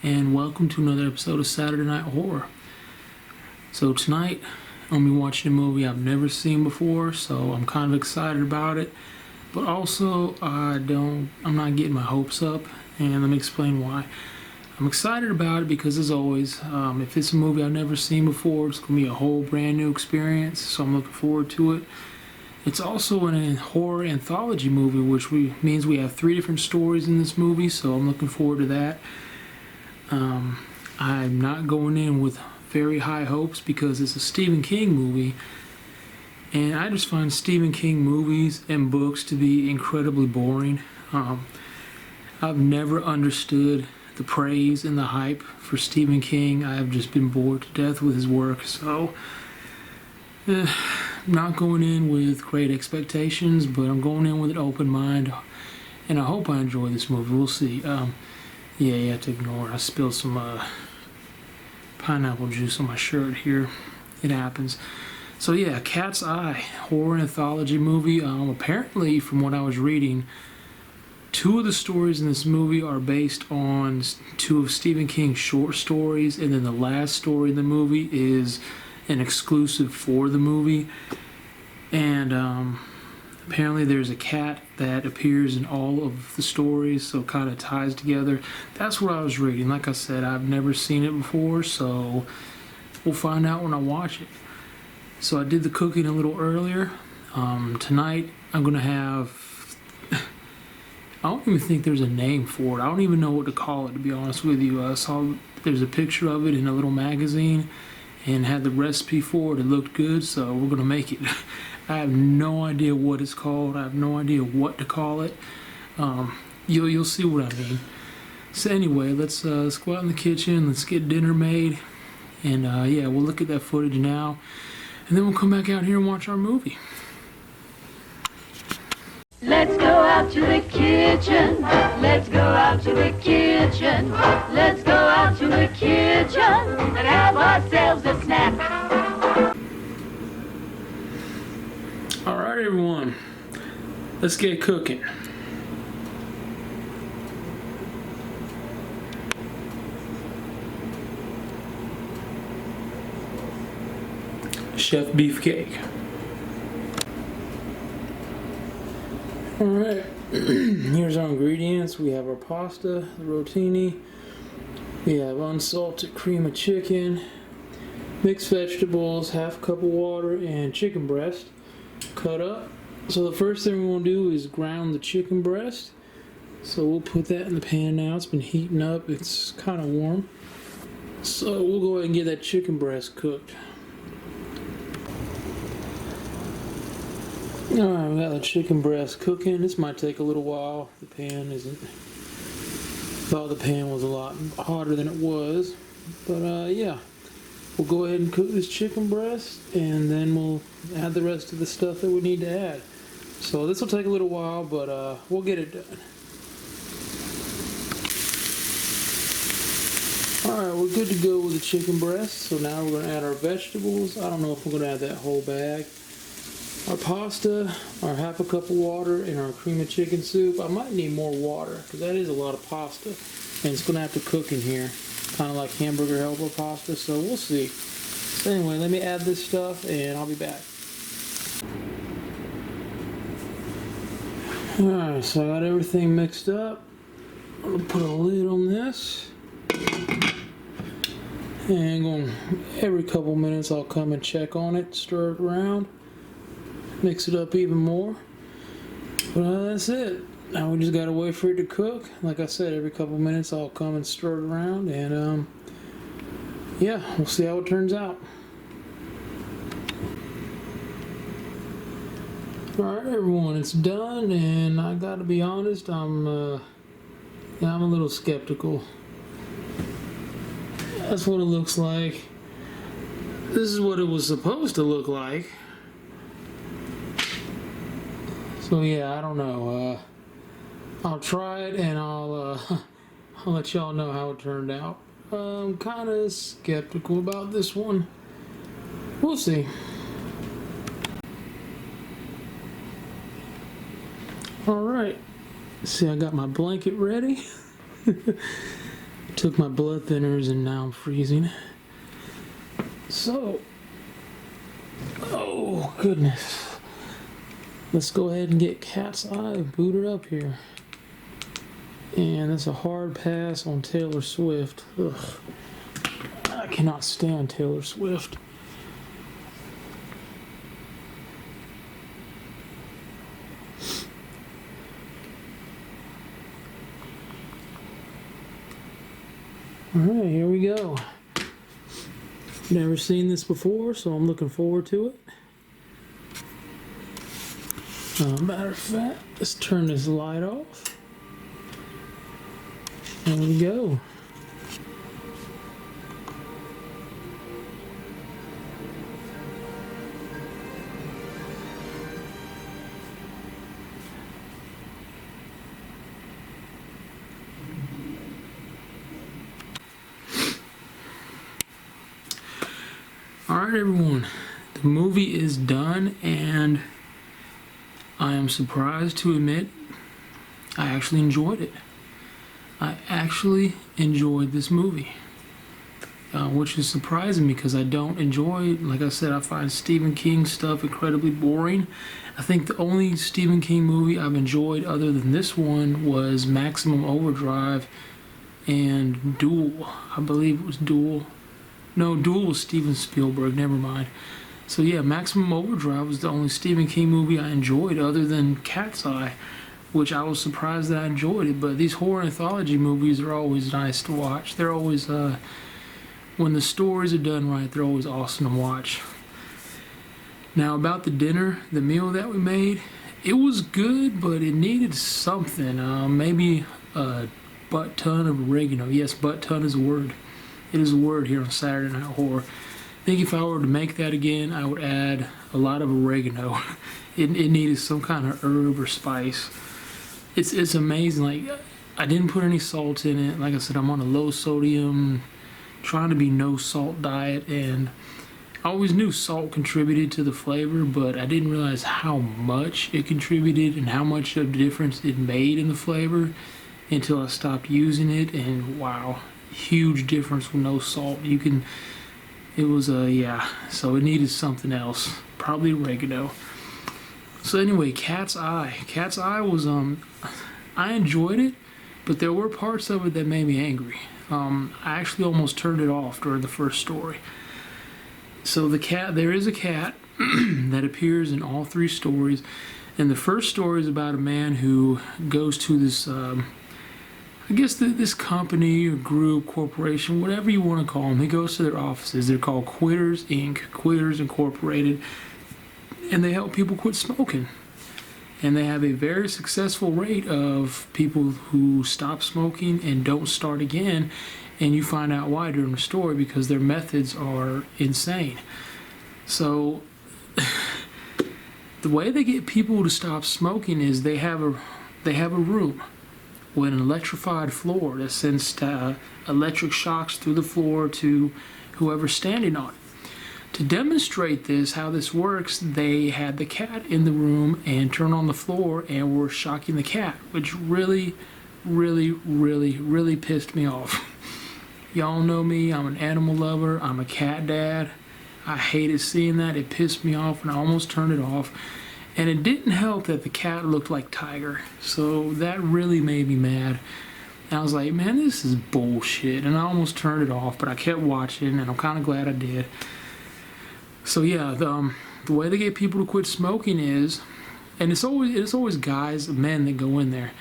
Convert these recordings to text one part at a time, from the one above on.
and welcome to another episode of Saturday Night Horror. So tonight, I'm gonna be watching a movie I've never seen before, so I'm kind of excited about it. But also, I'm not getting my hopes up, and let me explain why. I'm excited about it because, as always, if it's a movie I've never seen before, it's gonna be a whole brand new experience, so I'm looking forward to it. It's also a horror anthology movie, which means we have 3 different stories in this movie, so I'm looking forward to that. I'm not going in with very high hopes because it's a Stephen King movie, and I just find Stephen King movies and books to be incredibly boring. I've never understood the praise and the hype for Stephen King. I've just been bored to death with his work, so not going in with great expectations, but I'm going in with an open mind, and I hope I enjoy this movie. We'll see. Yeah, you have to ignore. I spilled some pineapple juice on my shirt here. It happens. So yeah, Cat's Eye, horror anthology movie. Apparently, from what I was reading, 2 of the stories in this movie are based on 2 of Stephen King's short stories, and then the last story in the movie is an exclusive for the movie. And apparently there's a cat that appears in all of the stories, so it kind of ties together. That's what I was reading. Like I said, I've never seen it before, so we'll find out when I watch it. So I did the cooking a little earlier. Tonight I'm going to have... I don't even think there's a name for it. I don't even know what to call it, to be honest with you. I saw there's a picture of it in a little magazine and had the recipe for it. It looked good, so we're going to make it. I have no idea what it's called. I have no idea what to call it. You'll see what I mean. So anyway, let's go out in the kitchen. Let's get dinner made. And yeah, we'll look at that footage now. And then we'll come back out here and watch our movie. Let's go out to the kitchen. Let's go out to the kitchen. Let's go out to the kitchen and have ourselves a snack. Alright everyone, let's get cooking. Chef Beefcake. Alright, here's our ingredients. We have our pasta, the rotini. We have unsalted cream of chicken, mixed vegetables, half cup of water, and chicken breast cut up. So the first thing we want to do is ground the chicken breast. So we'll put that in the pan now. It's been heating up. It's kind of warm. So we'll go ahead and get that chicken breast cooked. Alright, we got the chicken breast cooking. This might take a little while. The pan isn't... Thought the pan was a lot hotter than it was. But yeah. We'll go ahead and cook this chicken breast, and then we'll add the rest of the stuff that we need to add. So this will take a little while, but we'll get it done. Alright, we're good to go with the chicken breast. So now we're going to add our vegetables. I don't know if we're going to add that whole bag. Our pasta, our half a cup of water, and our cream of chicken soup. I might need more water, because that is a lot of pasta. And it's going to have to cook in here. Kind of like hamburger helper pasta, so we'll see. So anyway, let me add this stuff and I'll be back. Alright, so I got everything mixed up. I'm gonna put a lid on this. And every couple minutes I'll come and check on it, stir it around, mix it up even more. But that's it. Now we just gotta wait for it to cook. Like I said, every couple minutes I'll come and stir it around, and yeah, we'll see how it turns out. Alright everyone, it's done, and I gotta be honest, I'm a little skeptical. That's what it looks like. This is what it was supposed to look like. So yeah, I don't know. I'll try it, and I'll let y'all know how it turned out. I'm kind of skeptical about this one. We'll see. Alright. See, I got my blanket ready. Took my blood thinners and now I'm freezing. So, oh goodness. Let's go ahead and get Cat's Eye booted up here. And that's a hard pass on Taylor Swift. Ugh. I cannot stand Taylor Swift. Alright, here we go. Never seen this before, so I'm looking forward to it. Matter of fact, let's turn this light off. There we go. Alright everyone, the movie is done and I am surprised to admit I actually enjoyed it. I actually enjoyed this movie, which is surprising me because I don't enjoy, like I said, I find Stephen King stuff incredibly boring. I think the only Stephen King movie I've enjoyed other than this one was Maximum Overdrive and Duel. I believe it was Duel. No, Duel was Steven Spielberg, never mind. So yeah, Maximum Overdrive was the only Stephen King movie I enjoyed other than Cat's Eye, which I was surprised that I enjoyed it. But these horror anthology movies are always nice to watch. They're always, when the stories are done right, they're always awesome to watch. Now about the dinner, the meal that we made, it was good, but it needed something. Maybe a butt ton of oregano. Yes, butt ton is a word. It is a word here on Saturday Night Horror. I think if I were to make that again, I would add a lot of oregano. It needed some kind of herb or spice. It's amazing. Like, I didn't put any salt in it. Like I said, I'm on a low sodium, trying to be no salt diet, and I always knew salt contributed to the flavor, but I didn't realize how much it contributed and how much of a difference it made in the flavor until I stopped using it. And wow, huge difference with no salt. It was yeah, so it needed something else, probably oregano. So anyway, Cat's Eye. Cat's Eye was I enjoyed it, but there were parts of it that made me angry. I actually almost turned it off during the first story. So there is a cat that appears in all three stories, and the first story is about a man who goes to this I guess this company or group, corporation, whatever you want to call them. He goes to their offices. They're called Quitters Inc., Quitters Incorporated, and they help people quit smoking. And they have a very successful rate of people who stop smoking and don't start again, and you find out why during the story, because their methods are insane. So the way they get people to stop smoking is they have a room with an electrified floor that sends electric shocks through the floor to whoever's standing on it. To demonstrate this, how this works, they had the cat in the room and turned on the floor and were shocking the cat, which really, really, really, really pissed me off. Y'all know me, I'm an animal lover, I'm a cat dad. I hated seeing that, it pissed me off and I almost turned it off. And it didn't help that the cat looked like Tiger, so that really made me mad. And I was like, man, this is bullshit, and I almost turned it off, but I kept watching, and I'm kind of glad I did. So yeah, the way they get people to quit smoking is, and it's always guys, men that go in there.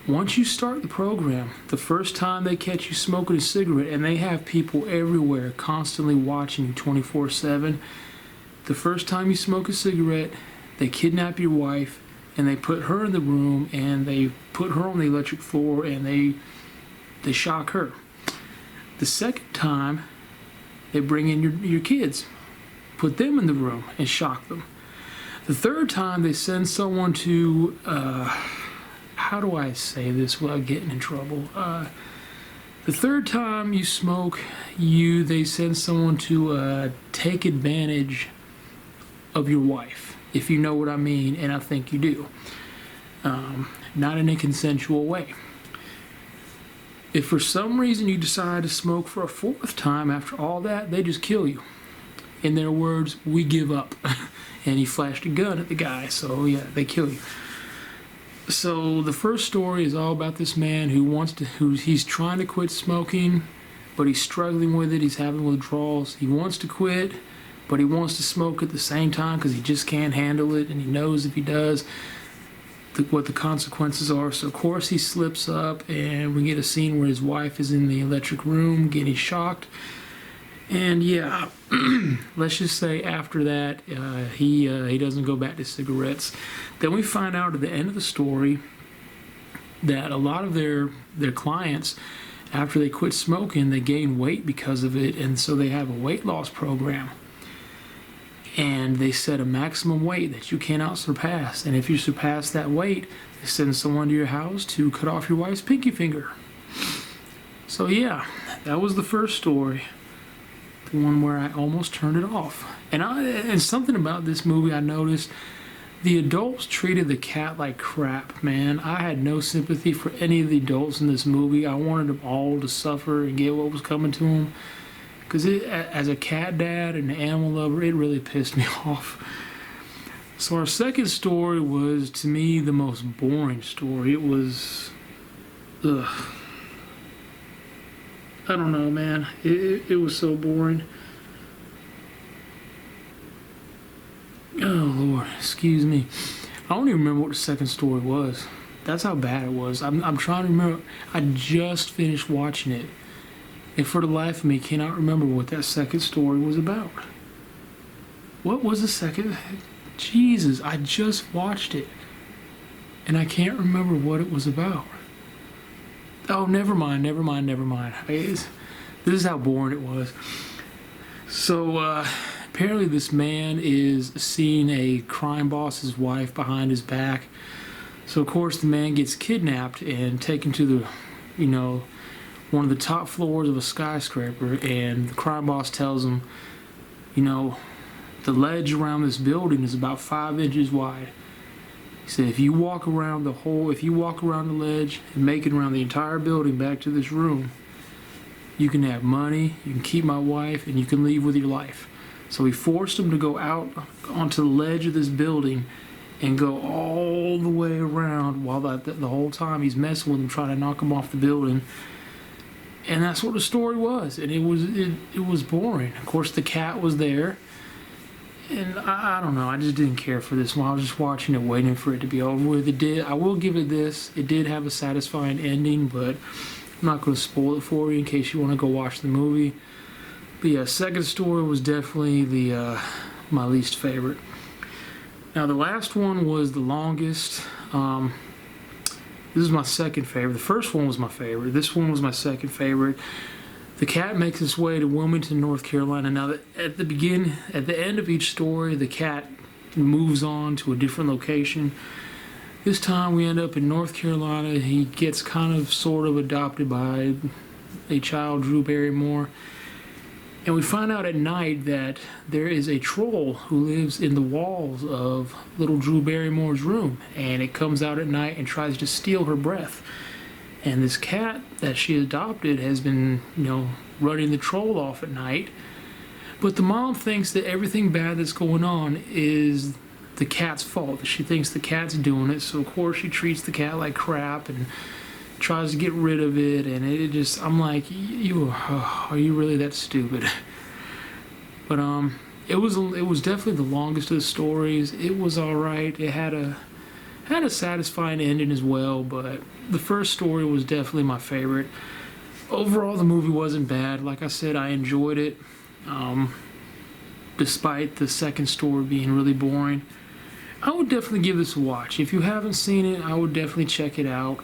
Once you start the program, the first time they catch you smoking a cigarette, and they have people everywhere constantly watching you 24/7, the first time you smoke a cigarette, they kidnap your wife and they put her in the room and they put her on the electric floor and they shock her. The second time, they bring in your kids, put them in the room and shock them. The third time, they send someone to, how do I say this without getting in trouble? The third time you smoke, they send someone to take advantage of your wife, if you know what I mean, and I think you do. Not in a consensual way. If for some reason you decide to smoke for a fourth time after all that, they just kill you. In their words, we give up. And he flashed a gun at the guy, so yeah, they kill you. So the first story is all about this man he's trying to quit smoking, but he's struggling with it. He's having withdrawals. He wants to quit, but he wants to smoke at the same time because he just can't handle it, and he knows if he does, what the consequences are. So of course he slips up, and we get a scene where his wife is in the electric room getting shocked. And yeah, let's just say after that, he doesn't go back to cigarettes. Then we find out at the end of the story that a lot of their clients, after they quit smoking, they gain weight because of it, and so they have a weight loss program. And they set a maximum weight that you cannot surpass. And if you surpass that weight, they send someone to your house to cut off your wife's pinky finger. So yeah, that was the first story. The one where I almost turned it off. And something about this movie I noticed, the adults treated the cat like crap, man. I had no sympathy for any of the adults in this movie. I wanted them all to suffer and get what was coming to them. Because as a cat dad and an animal lover, it really pissed me off. So our second story was, to me, the most boring story. It was... ugh. I don't know, man. It was so boring. Oh, Lord. Excuse me. I don't even remember what the second story was. That's how bad it was. I'm trying to remember. I just finished watching it. And for the life of me, cannot remember what that second story was about. What was the second? Jesus, I just watched it. And I can't remember what it was about. Oh, never mind. This is how boring it was. So, apparently this man is seeing a crime boss's wife behind his back. So, of course, the man gets kidnapped and taken to the, one of the top floors of a skyscraper. And the crime boss tells him, the ledge around this building is about 5 inches wide. He said, if you walk around the ledge and make it around the entire building back to this room, you can have money, you can keep my wife, and you can leave with your life. So he forced him to go out onto the ledge of this building and go all the way around while the whole time he's messing with him, trying to knock him off the building. And that's what the story was. And it was boring. Of course, the cat was there. And I don't know, I just didn't care for this one. I was just watching it, waiting for it to be over with. I will give it this. It did have a satisfying ending, but I'm not going to spoil it for you in case you want to go watch the movie. But yeah, second story was definitely my least favorite. Now the last one was the longest. This is my second favorite. The first one was my favorite. This one was my second favorite. The cat makes its way to Wilmington, North Carolina. Now, at the end of each story, the cat moves on to a different location. This time we end up in North Carolina. He gets kind of sort of adopted by a child, Drew Barrymore. And we find out at night that there is a troll who lives in the walls of little Drew Barrymore's room. And it comes out at night and tries to steal her breath. And this cat that she adopted has been, running the troll off at night. But the mom thinks that everything bad that's going on is the cat's fault. She thinks the cat's doing it. So, of course, she treats the cat like crap and tries to get rid of it. And I'm like, are you really that stupid? But it was definitely the longest of the stories. It was all right. It had a satisfying ending as well, but the first story was definitely my favorite. Overall, the movie wasn't bad. Like I said, I enjoyed it, despite the second story being really boring. I would definitely give this a watch. If you haven't seen it, I would definitely check it out.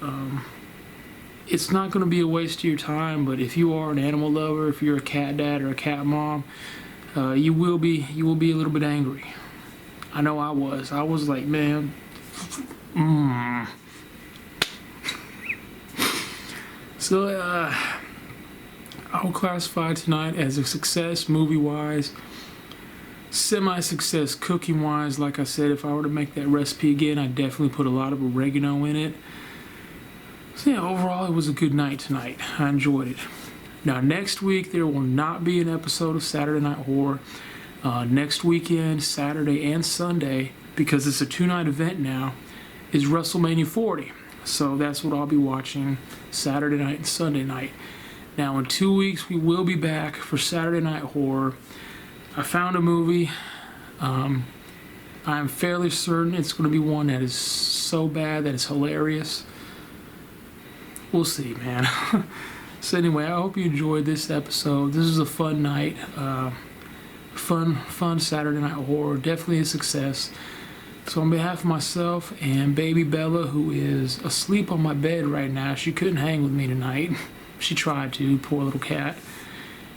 It's not going to be a waste of your time, but if you are an animal lover, if you're a cat dad or a cat mom, you will be a little bit angry. I know I was. I was like, man. So, I will classify tonight as a success movie-wise, semi-success cooking-wise. Like I said, if I were to make that recipe again, I'd definitely put a lot of oregano in it. So yeah, overall it was a good night tonight. I enjoyed it. Now next week there will not be an episode of Saturday Night Horror. Next weekend, Saturday and Sunday, because it's a 2-night event now, is WrestleMania 40. So that's what I'll be watching Saturday night and Sunday night. Now in 2 weeks we will be back for Saturday Night Horror. I found a movie. I'm fairly certain it's going to be one that is so bad that it's hilarious. We'll see, man. So anyway, I hope you enjoyed this episode. This is a fun night. Fun Saturday Night Horror. Definitely a success. So on behalf of myself and baby Bella, who is asleep on my bed right now, she couldn't hang with me tonight. She tried to, poor little cat.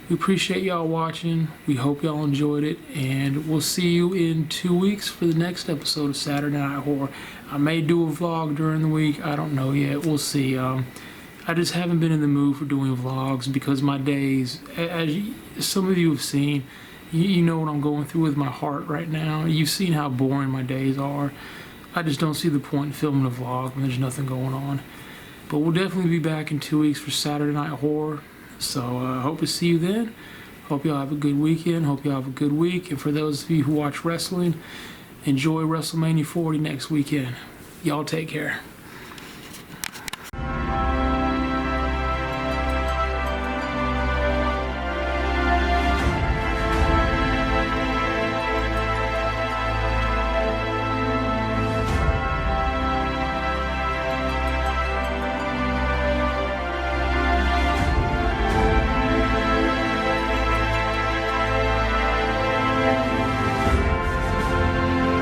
We appreciate y'all watching. We hope y'all enjoyed it, and we'll see you in 2 weeks for the next episode of Saturday Night Horror. I may do a vlog during the week. I don't know yet. We'll see. I just haven't been in the mood for doing vlogs because my days, as some of you have seen, you know what I'm going through with my heart right now. You've seen how boring my days are. I just don't see the point in filming a vlog when there's nothing going on. But we'll definitely be back in 2 weeks for Saturday Night Horror. So I hope to see you then. Hope y'all have a good weekend. Hope y'all have a good week. And for those of you who watch wrestling, enjoy WrestleMania 40 next weekend. Y'all take care.